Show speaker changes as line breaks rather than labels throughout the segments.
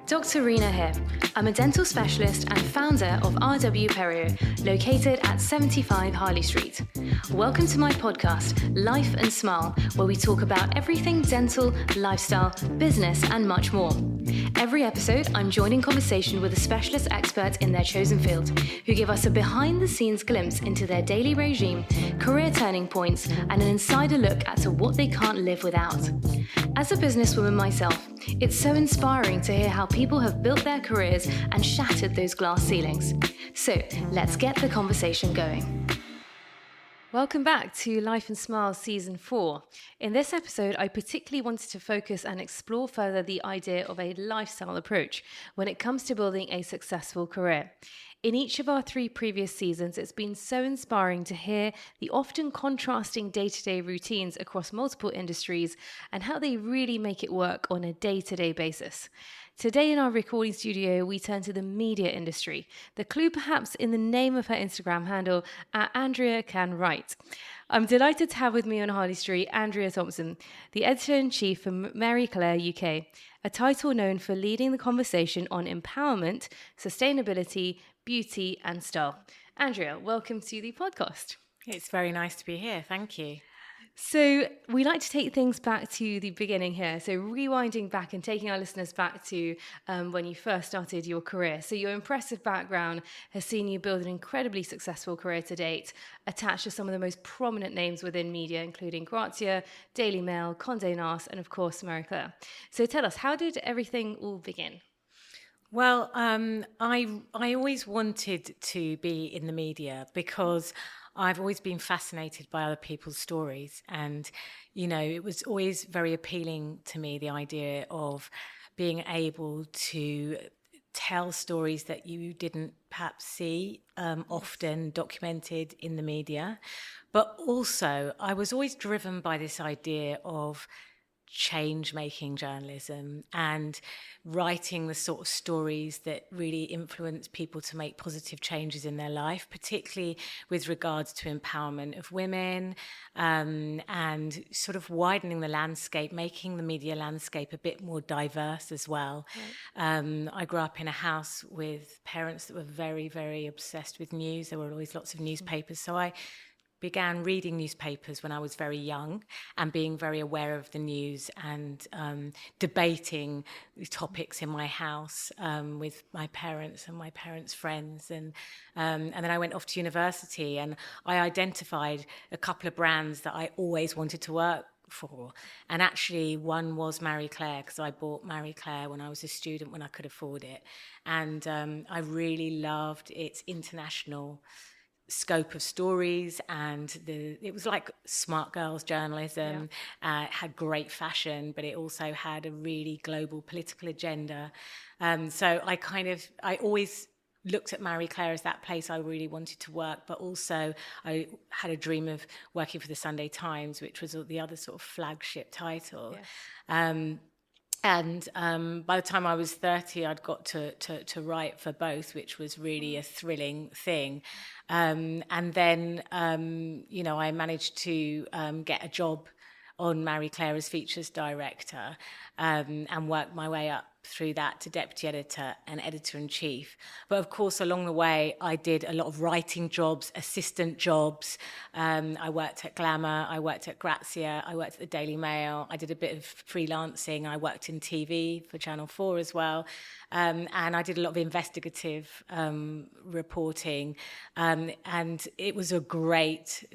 Dr. Reena here. I'm a dental specialist and founder of RW Perio, located at 75 Harley Street. Welcome to my podcast, Life and Smile, where we talk about everything dental, lifestyle, business, and much more. Every episode, I'm joined in conversation with a specialist expert in their chosen field, who give us a behind-the-scenes glimpse into their daily regime, career turning points, and an insider look at what they can't live without. As a businesswoman myself, it's so inspiring to hear how people have built their careers and shattered those glass ceilings. So let's get the conversation going. Welcome back to Life and Smile Season 4. In this episode, I particularly wanted to focus and explore further the idea of a lifestyle approach when it comes to building a successful career. In each of our 3 previous seasons, it's been so inspiring to hear the often contrasting day-to-day routines across multiple industries and how they really make it work on a day-to-day basis. Today in our recording studio, we turn to the media industry. The clue perhaps in the name of her Instagram handle, at Andrea Can Write. I'm delighted to have with me on Harley Street, Andrea Thompson, the editor-in-chief for Marie Claire UK, a title known for leading the conversation on empowerment, sustainability, beauty and style. Andrea, welcome to the podcast.
It's very nice to be here. Thank you.
So we like to take things back to the beginning here. So rewinding back and taking our listeners back to when you first started your career. So your impressive background has seen you build an incredibly successful career to date, attached to some of the most prominent names within media, including Grazia, Daily Mail, Conde Nast, and of course, Marie Claire. So tell us, how did everything all begin?
Well, I always wanted to be in the media because I've always been fascinated by other people's stories. And, you know, it was always very appealing to me, the idea of being able to tell stories that you didn't perhaps see often documented in the media. But also, I was always driven by this idea of change-making journalism and writing the sort of stories that really influence people to make positive changes in their life, particularly with regards to empowerment of women, and sort of widening the landscape, making the media landscape a bit more diverse as well. Right. I grew up in a house with parents that were very, very obsessed with news. There were always lots of newspapers. So I began reading newspapers when I was very young and being very aware of the news and debating topics in my house with my parents and my parents' friends. And then I went off to university and I identified a couple of brands that I always wanted to work for. And actually one was Marie Claire, because I bought Marie Claire when I was a student, when I could afford it. And I really loved its international scope of stories, and it was like smart girls journalism. It had great fashion, but it also had a really global political agenda. So I always looked at Marie Claire as that place I really wanted to work, but also I had a dream of working for the Sunday Times, which was the other sort of flagship title. Yes. And by the time I was 30, I'd got to write for both, which was really a thrilling thing. And then, I managed to get a job on Marie Claire as features director, and worked my way up through that to deputy editor and editor-in-chief. But of course, along the way, I did a lot of writing jobs, assistant jobs. I worked at Glamour, I worked at Grazia, I worked at the Daily Mail, I did a bit of freelancing, I worked in TV for Channel 4 as well. And I did a lot of investigative reporting. And it was a great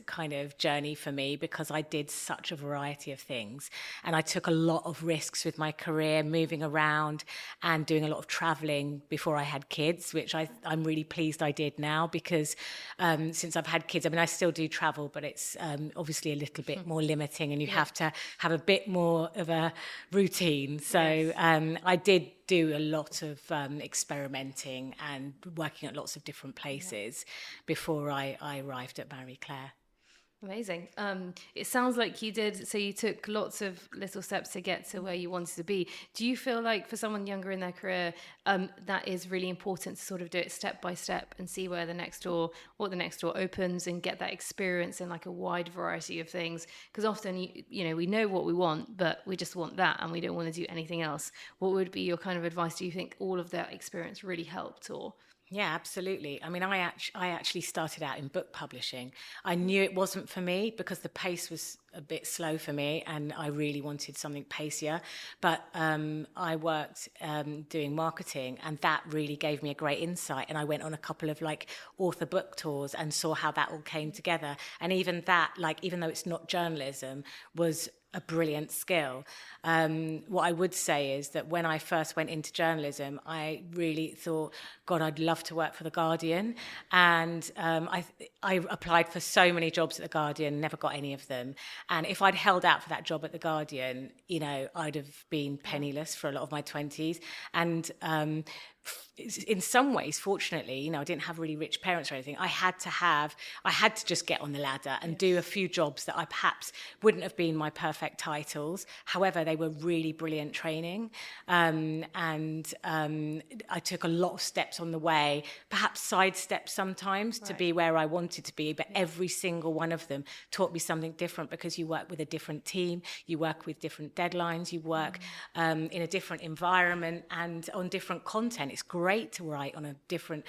kind of journey for me because I did such a variety of things. And I took a lot of risks with my career, moving around and doing a lot of traveling before I had kids, which I'm really pleased I did now because since I've had kids, I mean, I still do travel, but it's obviously a little bit more limiting and you have to have a bit more of a routine. So I did do a lot of experimenting and working at lots of different places before I arrived at Marie Claire.
Amazing. It sounds like you did. So you took lots of little steps to get to where you wanted to be. Do you feel like for someone younger in their career, that is really important to sort of do it step by step and see where the next door, what the next door opens, and get that experience in like a wide variety of things? Because often, we know what we want, but we just want that, and we don't want to do anything else. What would be your kind of advice? Do you think all of that experience really helped, or?
Yeah, absolutely. I mean, I actually started out in book publishing. I knew it wasn't for me because the pace was a bit slow for me, and I really wanted something pacier. But I worked doing marketing, and that really gave me a great insight. And I went on a couple of like author book tours and saw how that all came together. And even that, like, even though it's not journalism, was a brilliant skill. What I would say is that when I first went into journalism, I really thought, God, I'd love to work for The Guardian. And I applied for so many jobs at The Guardian, never got any of them. And if I'd held out for that job at The Guardian, I'd have been penniless for a lot of my 20s. And in some ways, fortunately, I didn't have really rich parents or anything. I had to just get on the ladder and do a few jobs that I perhaps wouldn't have been my perfect titles. However, they were really brilliant training. And I took a lot of steps on the way, perhaps side steps sometimes to be where I wanted to be. But every single one of them taught me something different, because you work with a different team, you work with different deadlines, you work in a different environment and on different content. It's great to write on a different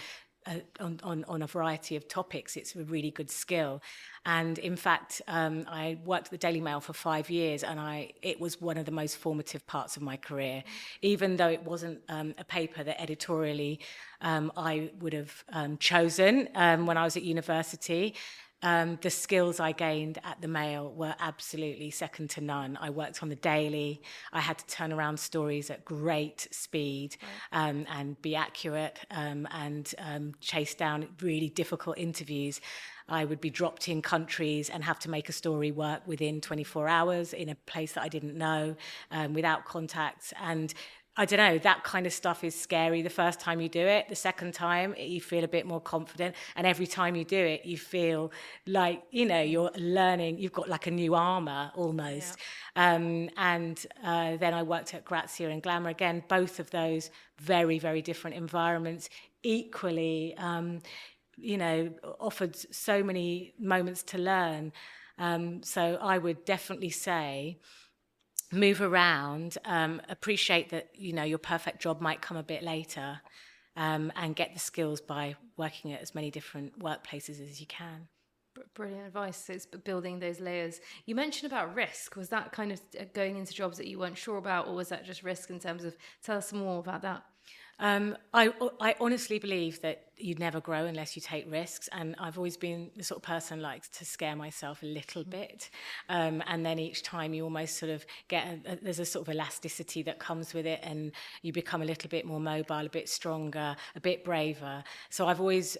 on a variety of topics. It's a really good skill. And in fact, I worked at the Daily Mail for 5 years, and it was one of the most formative parts of my career, even though it wasn't a paper that editorially I would have chosen when I was at university. The skills I gained at the Mail were absolutely second to none. I worked on the Daily. I had to turn around stories at great speed and be accurate and chase down really difficult interviews. I would be dropped in countries and have to make a story work within 24 hours in a place that I didn't know, without contacts. And I don't know, that kind of stuff is scary the first time you do it. The second time, you feel a bit more confident. And every time you do it, you feel like, you're learning, you've got like a new armour almost. Yeah. Then I worked at Grazia and Glamour again, both of those very, very different environments, equally, offered so many moments to learn. So I would definitely say, move around, appreciate that, your perfect job might come a bit later, and get the skills by working at as many different workplaces as you can.
Brilliant advice. It's building those layers. You mentioned about risk. Was that kind of going into jobs that you weren't sure about, or was that just risk in terms of, tell us more about that?
I honestly believe that you'd never grow unless you take risks, and I've always been the sort of person who likes to scare myself a little bit, and then each time you almost sort of get there's a sort of elasticity that comes with it, and you become a little bit more mobile, a bit stronger, a bit braver. So I've always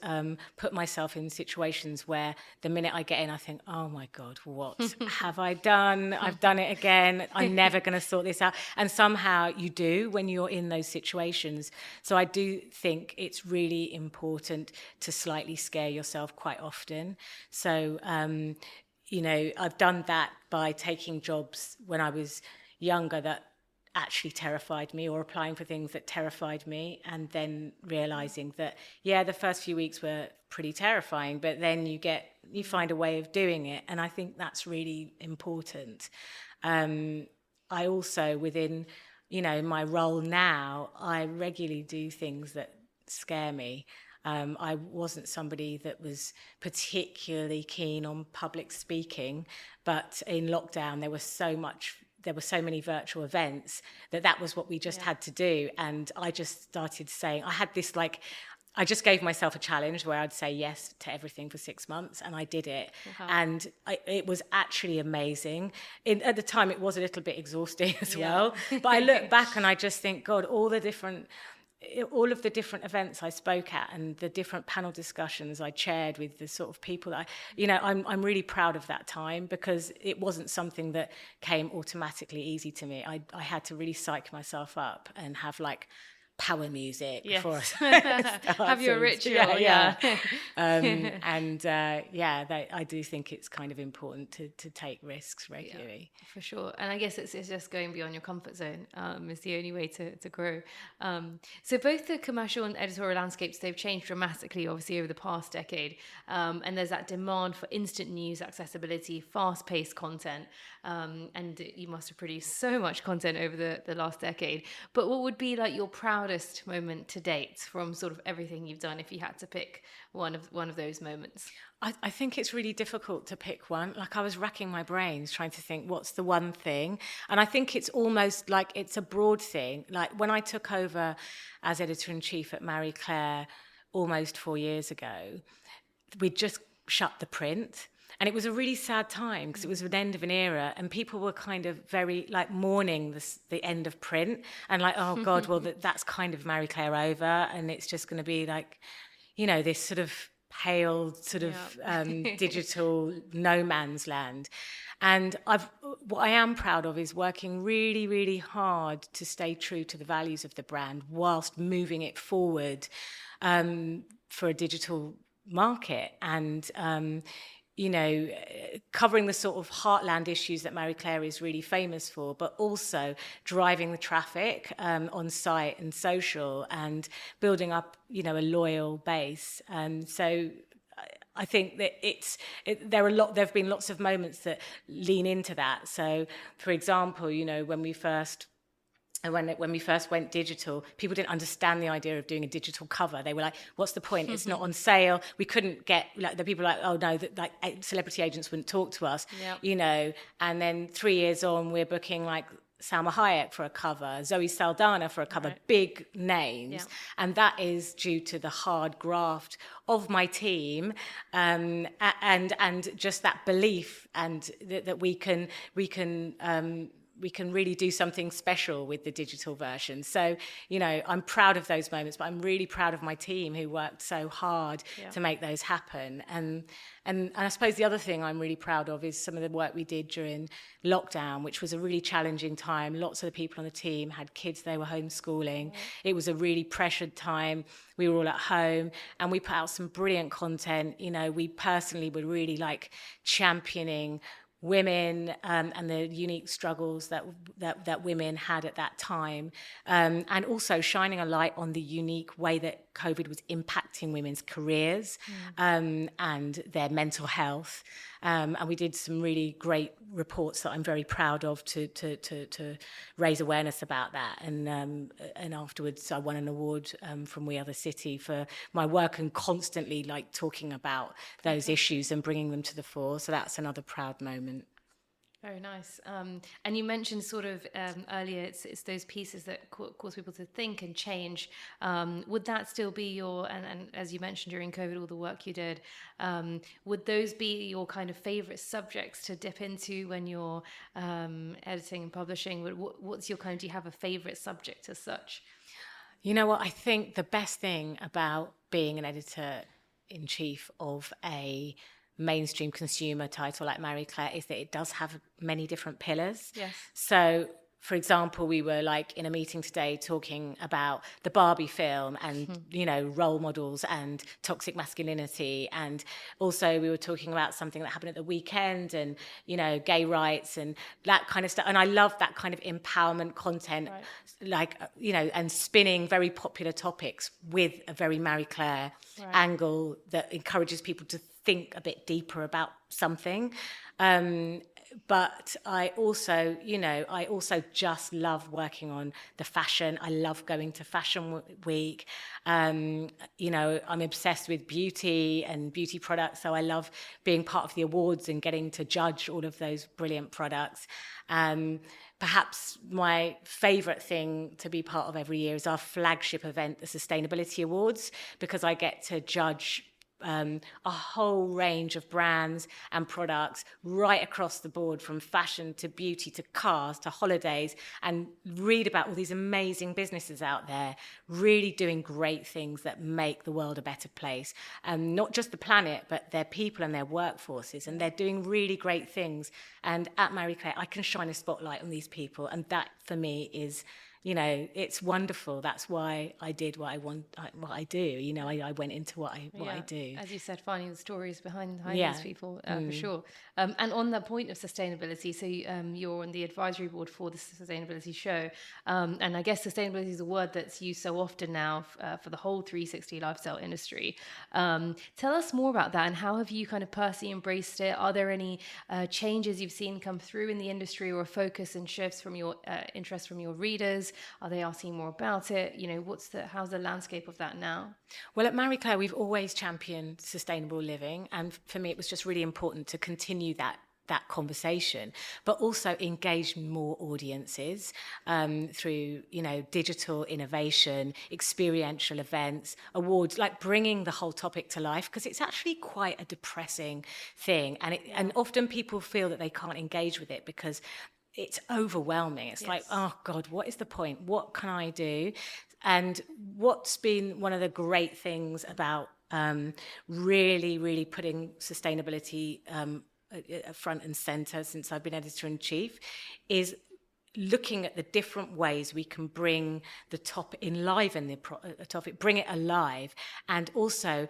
put myself in situations where the minute I get in, I think, oh my God, what have I done? I've done it again. I'm never going to sort this out. And somehow you do when you're in those situations. So I do think it's really important to slightly scare yourself quite often. So, I've done that by taking jobs when I was younger that actually terrified me, or applying for things that terrified me, and then realizing that, the first few weeks were pretty terrifying, but then you find a way of doing it. And I think that's really important. I also, within my role now, I regularly do things that scare me. I wasn't somebody that was particularly keen on public speaking, but in lockdown there were so many virtual events that was what we just had to do. And I just started saying, I just gave myself a challenge where I'd say yes to everything for 6 months, and I did it. Uh-huh. And it was actually amazing. At the time, it was a little bit exhausting as well. But I look back and I just think, God, all of the different events I spoke at and the different panel discussions I chaired with the sort of people that I'm really proud of that time, because it wasn't something that came automatically easy to me. I had to really psych myself up and have power music
Yes.
before I
have your ritual.
I do think it's kind of important to take risks regularly.
For sure. And I guess it's just going beyond your comfort zone is the only way to grow. So both the commercial and editorial landscapes, they've changed dramatically, obviously, over the past decade. And there's that demand for instant news, accessibility, fast-paced content. And you must have produced so much content over the last decade. But what would be like your proudest moment to date from sort of everything you've done, if you had to pick one of those moments?
I think it's really difficult to pick one. Like, I was racking my brains trying to think what's the one thing. And I think it's almost like it's a broad thing. Like, when I took over as editor-in-chief at Marie Claire almost 4 years ago, we'd just shut the print. And it was a really sad time because it was an end of an era, and people were kind of very like mourning the end of print and like, oh God, well, that's kind of Marie Claire over, and it's just going to be like, this sort of pale sort of digital no man's land. And what I am proud of is working really, really hard to stay true to the values of the brand whilst moving it forward for a digital market, and covering the sort of heartland issues that Marie Claire is really famous for, but also driving the traffic on site and social, and building up, a loyal base. So I think that there have been lots of moments that lean into that. So, for example, when we first went digital, people didn't understand the idea of doing a digital cover. They were like, what's the point? It's not on sale. We couldn't get, like, the people were like, oh no, celebrity agents wouldn't talk to us, and then 3 years on, we're booking like Salma Hayek for a cover, Zoe Saldana for a cover, big names. And that is due to the hard graft of my team, and just that belief, and that we can really do something special with the digital version. So, I'm proud of those moments, but I'm really proud of my team who worked so hard to make those happen. And I suppose the other thing I'm really proud of is some of the work we did during lockdown, which was a really challenging time. Lots of the people on the team had kids they were homeschooling. It was a really pressured time. We were all at home, and we put out some brilliant content. We personally were really like championing women and the unique struggles that women had at that time, and also shining a light on the unique way that COVID was impacting women's careers and their mental health. And we did some really great reports that I'm very proud of to raise awareness about that. And afterwards, I won an award from We Are the City for my work and constantly like talking about those issues and bringing them to the fore. So that's another proud moment.
Very nice. And you mentioned sort of earlier, it's those pieces that cause people to think and change. Would that still be your, and as you mentioned during COVID, all the work you did, would those be your kind of favorite subjects to dip into when you're editing and publishing? What's your kind of, do you have a favorite subject as such?
You know what? I think the best thing about being an editor-in-chief of a mainstream consumer title like Marie Claire is that it does have many different pillars.
Yes.
So, for example, we were like in a meeting today talking about the Barbie film and, role models and toxic masculinity. And also we were talking about something that happened at the weekend and, gay rights and that kind of stuff. And I love that kind of empowerment content, and spinning very popular topics with a very Marie Claire angle that encourages people to think a bit deeper about something. But I also just love working on the fashion. I love going to Fashion Week. I'm obsessed with beauty and beauty products. So I love being part of the awards and getting to judge all of those brilliant products. Perhaps my favourite thing to be part of every year is our flagship event, the Sustainability Awards, because I get to judge a whole range of brands and products right across the board, from fashion to beauty to cars to holidays, and read about all these amazing businesses out there really doing great things that make the world a better place, and not just the planet but their people and their workforces, and they're doing really great things. And at Marie Claire I can shine a spotlight on these people, and that for me is it's wonderful. That's why I did what I do. I went into what I do.
As you said, finding the stories behind these people, for
Mm.
sure. And on the point of sustainability, so you're on the advisory board for the sustainability show, and I guess sustainability is a word that's used so often now for the whole 360 lifestyle industry. Tell us more about that, and how have you kind of personally embraced it? Are there any changes you've seen come through in the industry, or focus and shifts from your interest from your readers? Are they asking more about it? How's the landscape of that now?
Well, at Marie Claire, we've always championed sustainable living, and for me, it was just really important to continue that conversation, but also engage more audiences through digital innovation, experiential events, awards, like bringing the whole topic to life, because it's actually quite a depressing thing, and often people feel that they can't engage with it because it's overwhelming. It's like, oh God, what is the point? What can I do? And what's been one of the great things about really, really putting sustainability front and center since I've been editor-in-chief is looking at the different ways we can bring the topic, enliven the topic, bring it alive, and also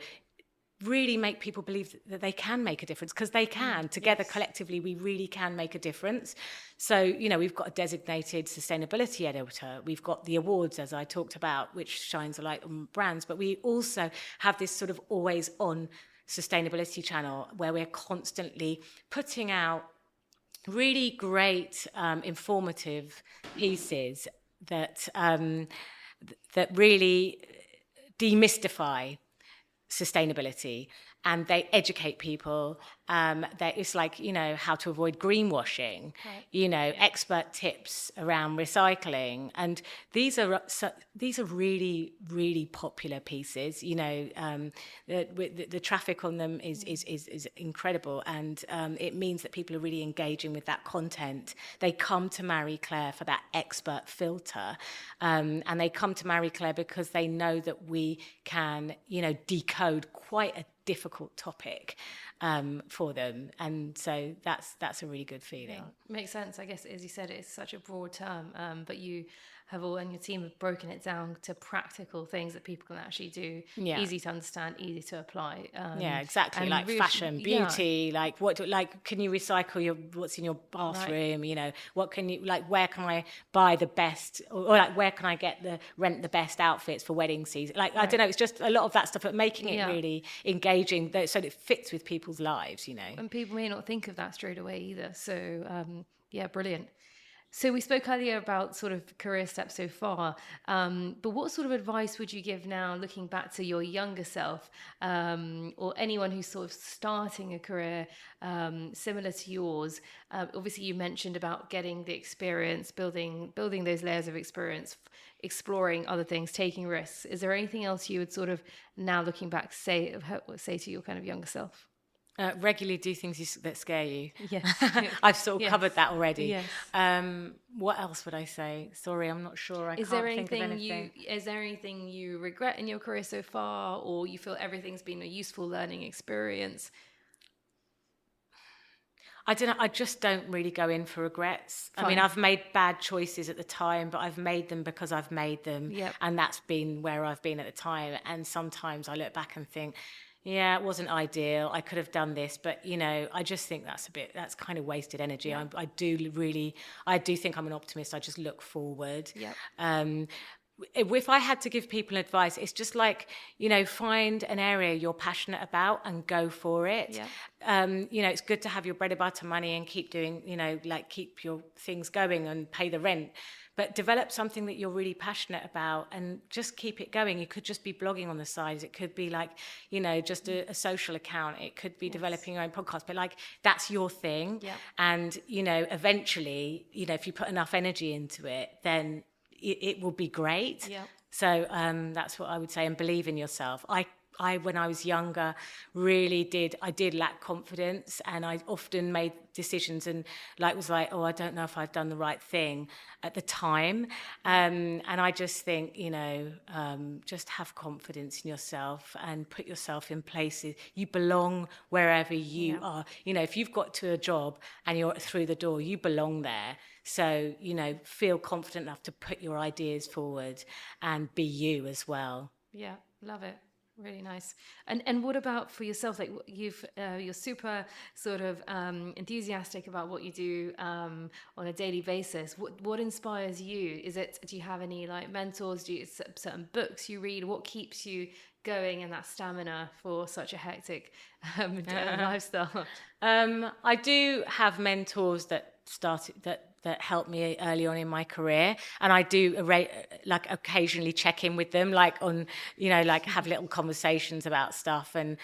really make people believe that they can make a difference, because they can. Together, collectively, we really can make a difference. So, we've got a designated sustainability editor. We've got the awards, as I talked about, which shines a light on brands. But we also have this sort of always on sustainability channel where we're constantly putting out really great, informative pieces that really demystify sustainability, and they educate people. It's like, how to avoid greenwashing, expert tips around recycling. And these are really, really popular pieces. The traffic on them is incredible. And it means that people are really engaging with that content. They come to Marie Claire for that expert filter. And they come to Marie Claire because they know that we can, decode quite a difficult topic for them, and so that's a really good feeling.
Makes sense. I guess, as you said, it's such a broad term, but you have all, and your team have broken it down to practical things that people can actually do, easy to understand, easy to apply.
Exactly. Like really, fashion, beauty, like can you recycle what's in your bathroom? Right. What can you, where can I buy the best, or where can I rent the best outfits for wedding season? Right. I don't know. It's just a lot of that stuff, but making it really engaging so that it fits with people's lives.
And people may not think of that straight away either. So brilliant. So we spoke earlier about sort of career steps so far, but what sort of advice would you give now, looking back to your younger self, or anyone who's sort of starting a career similar to yours? Obviously, you mentioned about getting the experience, building those layers of experience, exploring other things, taking risks. Is there anything else you would sort of now looking back say to your kind of younger self?
Regularly do things that scare you.
Yes.
I've sort of covered that already.
Yes.
What else would I say? Sorry, I'm not sure. I can't think of anything.
Is there anything you regret in your career so far, or you feel everything's been a useful learning experience?
I don't know. I just don't really go in for regrets. Fine. I mean, I've made bad choices at the time, but I've made them because I've made them.
Yep.
And that's been where I've been at the time. And sometimes I look back and think, yeah, it wasn't ideal. I could have done this, but I just think that's kind of wasted energy. Yeah. I do think I'm an optimist. I just look forward.
Yep.
If I had to give people advice, it's just find an area you're passionate about and go for it. Yeah. It's good to have your bread and butter money and keep doing, keep your things going and pay the rent. But develop something that you're really passionate about and just keep it going. You could just be blogging on the side. It could be just a social account. It could be developing your own podcast. But that's your thing. Yeah. And, eventually, if you put enough energy into it, then it will be great. Yeah. So that's what I would say. And believe in yourself. I when I was younger, I did lack confidence, and I often made decisions and oh, I don't know if I've done the right thing at the time. And I just think, just have confidence in yourself and put yourself in places. You belong wherever you are. If you've got to a job and you're through the door, you belong there. So, you know, feel confident enough to put your ideas forward and be you as well.
Yeah, love it. Really nice. And what about for yourself? Like you're super sort of enthusiastic about what you do on a daily basis. What inspires you? Do you have any like mentors? Do you certain books you read? What keeps you going and that stamina for such a hectic lifestyle?
I do have mentors that helped me early on in my career, and I do like occasionally check in with them, like on, you know, like have little conversations about stuff and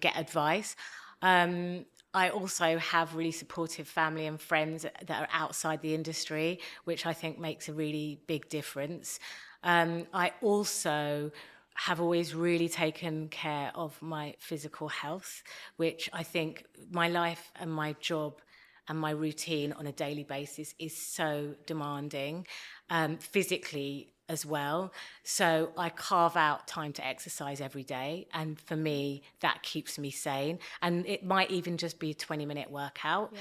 get advice. I also have really supportive family and friends that are outside the industry, which I think makes a really big difference. I also have always really taken care of my physical health, which I think my life and my job and my routine on a daily basis is so demanding, physically as well. So I carve out time to exercise every day. And for me, that keeps me sane. And it might even just be a 20-minute workout.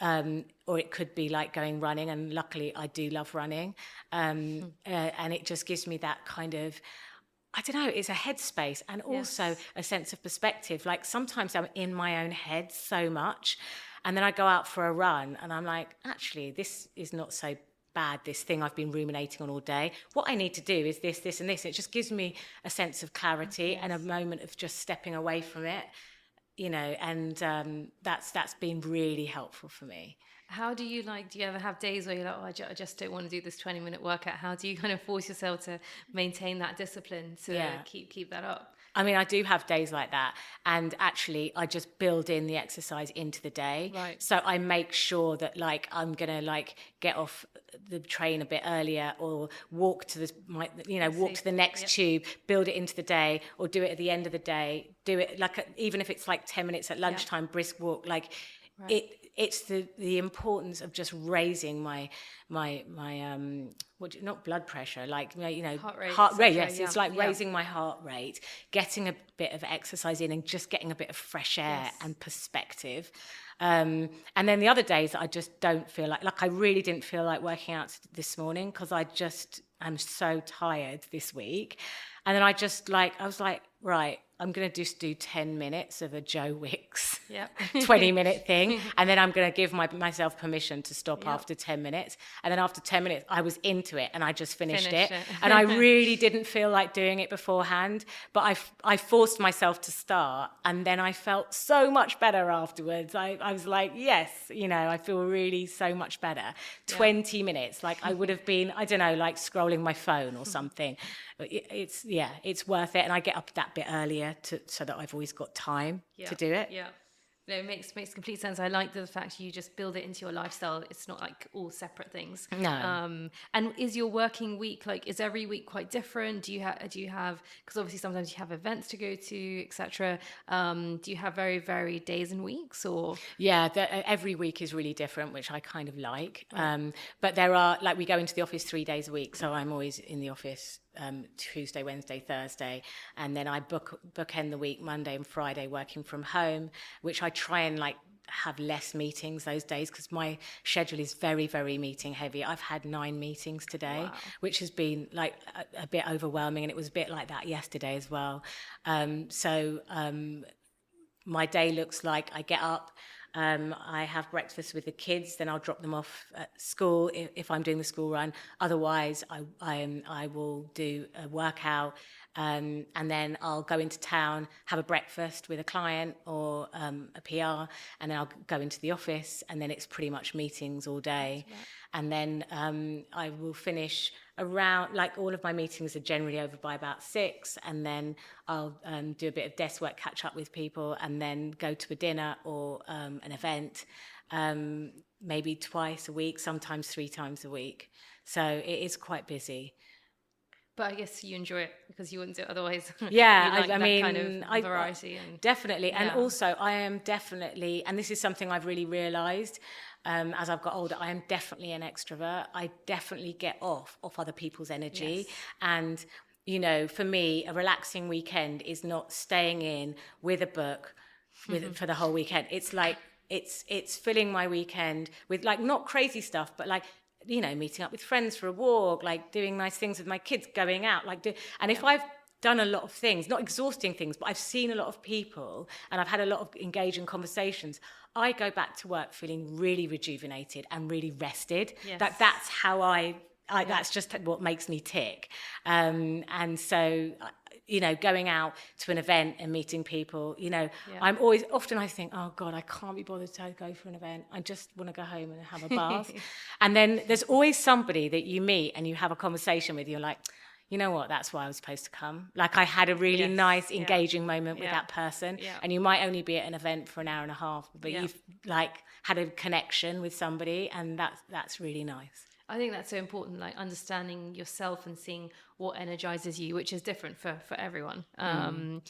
Yep. Or it could be like going running. And luckily, I do love running. And it just gives me that kind of, I don't know, it's a headspace and also a sense of perspective. Like sometimes I'm in my own head so much, and then I go out for a run and I'm like, actually, this is not so bad, this thing I've been ruminating on all day. What I need to do is this, this, and this. It just gives me a sense of clarity and a moment of just stepping away from it, you know, and that's been really helpful for me.
How do you ever have days where you're like, I just don't want to do this 20-minute workout? How do you kind of force yourself to maintain that discipline to keep that up?
I mean, I do have days like that. And actually, I just build in the exercise into the day.
Right.
So I make sure that like I'm going to like get off the train a bit earlier or walk to the next tube, build it into the day, or do it at the end of the day. Do it like, even if it's like 10 minutes at lunchtime, brisk walk, like it's the importance of just raising my not blood pressure, like, you know, heart rate. Yes, it's like raising my heart rate, getting a bit of exercise in, and just getting a bit of fresh air and perspective. And then the other days I just don't feel like I really didn't feel like working out this morning because I'm so tired this week. And then I was like, right, I'm going to just do 10 minutes of a Joe Wicks 20-minute thing. And then I'm going to give myself permission to stop after 10 minutes. And then after 10 minutes, I was into it and I just finished it. And I really didn't feel like doing it beforehand. But I forced myself to start. And then I felt so much better afterwards. I was like, yes, you know, I feel really so much better. 20 minutes, like I would have been, I don't know, like scrolling my phone or something. It's worth it. And I get up that bit earlier so that I've always got time to do it.
Yeah. No, it makes complete sense. I like the fact you just build it into your lifestyle. It's not like all separate things.
No.
And is your working week, like, is every week quite different? Do you have, because obviously sometimes you have events to go to, etc. Do you have very varied days and weeks, or?
Yeah, every week is really different, which I kind of like. But there are, like, we go into the office 3 days a week, so I'm always in the office Tuesday, Wednesday, Thursday, and then I bookend the week Monday and Friday working from home, which I try and like have less meetings those days because my schedule is very, very meeting heavy. I've had 9 meetings today, which has been like a bit overwhelming, and it was a bit like that yesterday as well. So my day looks like I get up, I have breakfast with the kids, then I'll drop them off at school if I'm doing the school run. Otherwise, I will do a workout, and then I'll go into town, have a breakfast with a client or a PR, and then I'll go into the office, and then it's pretty much meetings all day. And then I will finish around, like, all of my meetings are generally over by about 6, and then I'll do a bit of desk work, catch up with people, and then go to a dinner or an event, maybe twice a week, sometimes 3 times a week. So it is quite busy.
But I guess you enjoy it because you wouldn't do it otherwise.
Yeah,
like
I mean,
kind of variety.
Definitely. And also I am definitely, and this is something I've really realised as I've got older, I am definitely an extrovert. I definitely get off other people's energy. Yes. And, you know, for me, a relaxing weekend is not staying in with a book for the whole weekend. It's like it's filling my weekend with like not crazy stuff, but like, you know, meeting up with friends for a walk, like doing nice things with my kids, going out, and if I've done a lot of things, not exhausting things, but I've seen a lot of people and I've had a lot of engaging conversations, I go back to work feeling really rejuvenated and really rested.
Yes.
That's how that's just what makes me tick. And so, you know, going out to an event and meeting people, you know, often I think, oh God, I can't be bothered to go for an event. I just want to go home and have a bath. And then there's always somebody that you meet and you have a conversation with, you're like, you know what, that's why I was supposed to come. Like I had a really nice, engaging moment with that person. Yeah. And you might only be at an event for an hour and a half, but you've like had a connection with somebody, and that's really nice.
I think that's so important, like understanding yourself and seeing what energizes you, which is different for everyone. And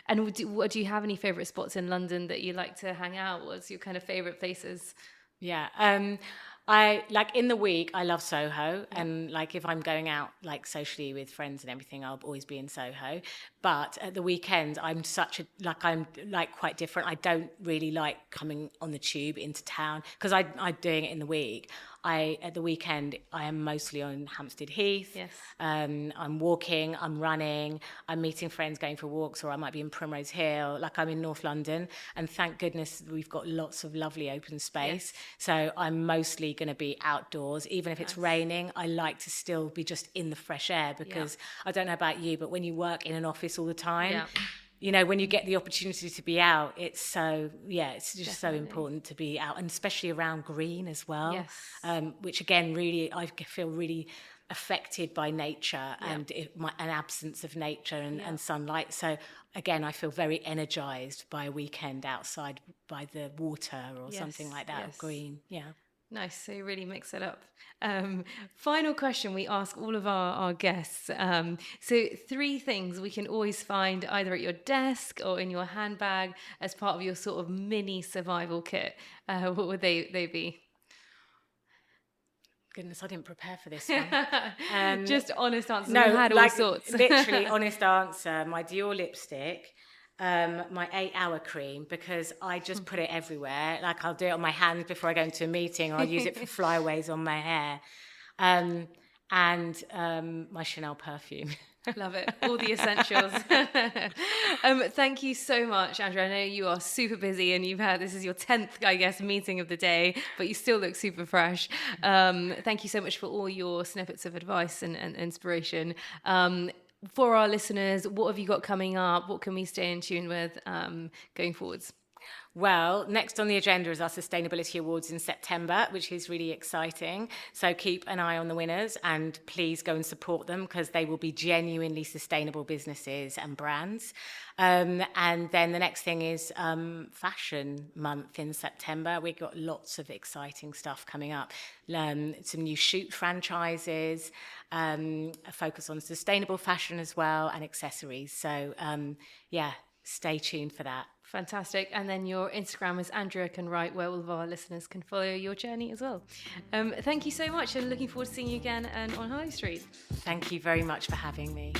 do you have any favorite spots in London that you like to hang out? What's your kind of favorite places?
Yeah. I like in the week, I love Soho, and like if I'm going out like socially with friends and everything, I'll always be in Soho. But at the weekend, I'm quite different. I don't really like coming on the tube into town because I'm doing it in the week. At the weekend, I am mostly on Hampstead Heath.
Yes.
I'm walking, I'm running, I'm meeting friends, going for walks, or I might be in Primrose Hill. Like I'm in North London, and thank goodness we've got lots of lovely open space. Yes. So I'm mostly going to be outdoors. Even if it's raining, I like to still be just in the fresh air because I don't know about you, but when you work in an office all the time, you know, when you get the opportunity to be out, it's so, it's just so important to be out, and especially around green as well. Yes. Which again, really, I feel really affected by nature and an absence of nature and sunlight. So again, I feel very energized by a weekend outside by the water or something like that, or green. Yeah.
Nice. So you really mix it up. Final question we ask all of our guests. So 3 things we can always find either at your desk or in your handbag as part of your sort of mini survival kit. What would they be?
Goodness, I didn't prepare for this one.
Just honest answers.
No,
we had all sorts.
Literally honest answer. My Dior lipstick. My 8-hour cream, because I just put it everywhere. Like I'll do it on my hands before I go into a meeting, or I'll use it for flyaways on my hair. And my Chanel perfume.
Love it. All the essentials. Thank you so much, Andrea. I know you are super busy and this is your 10th, I guess, meeting of the day, but you still look super fresh. Thank you so much for all your snippets of advice and inspiration. For our listeners, what have you got coming up? What can we stay in tune with going forwards?
Well, next on the agenda is our Sustainability Awards in September, which is really exciting. So keep an eye on the winners and please go and support them because they will be genuinely sustainable businesses and brands. And then the next thing is Fashion Month in September. We've got lots of exciting stuff coming up. Some new shoot franchises, a focus on sustainable fashion as well, and accessories. So, stay tuned for that.
Fantastic. And then your Instagram is Andrea Can Write, where all of our listeners can follow your journey as well. Thank you so much, and looking forward to seeing you again on Harley Street.
Thank you very much for having me.